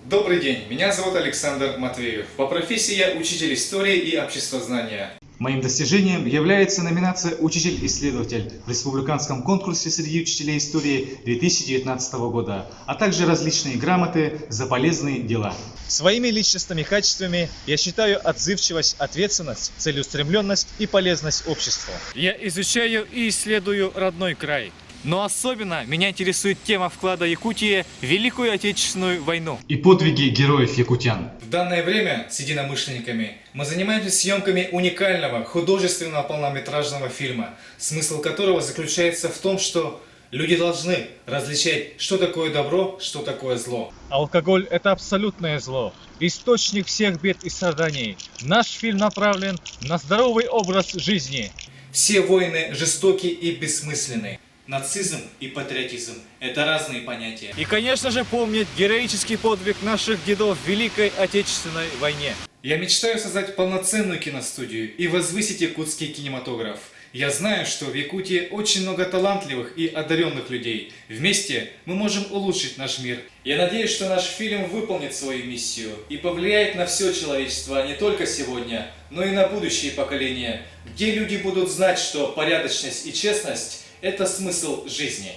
Добрый день, меня зовут Александр Матвеев. По профессии я учитель истории и обществознания. Моим достижением является номинация «Учитель-исследователь» в республиканском конкурсе среди учителей истории 2019 года, а также различные грамоты за полезные дела. Своими личностными качествами я считаю отзывчивость, ответственность, целеустремленность и полезность обществу. Я изучаю и исследую родной край. Но особенно меня интересует тема вклада Якутии в Великую Отечественную войну. И подвиги героев якутян. В данное время с единомышленниками мы занимаемся съемками уникального художественного полнометражного фильма, смысл которого заключается в том, что люди должны различать, что такое добро, что такое зло. Алкоголь – это абсолютное зло, источник всех бед и страданий. Наш фильм направлен на здоровый образ жизни. Все войны жестоки и бессмысленны. Нацизм и патриотизм – это разные понятия. И, конечно же, помнить героический подвиг наших дедов в Великой Отечественной войне. Я мечтаю создать полноценную киностудию и возвысить якутский кинематограф. Я знаю, что в Якутии очень много талантливых и одаренных людей. Вместе мы можем улучшить наш мир. Я надеюсь, что наш фильм выполнит свою миссию и повлияет на все человечество не только сегодня, но и на будущие поколения, где люди будут знать, что порядочность и честность – это смысл жизни.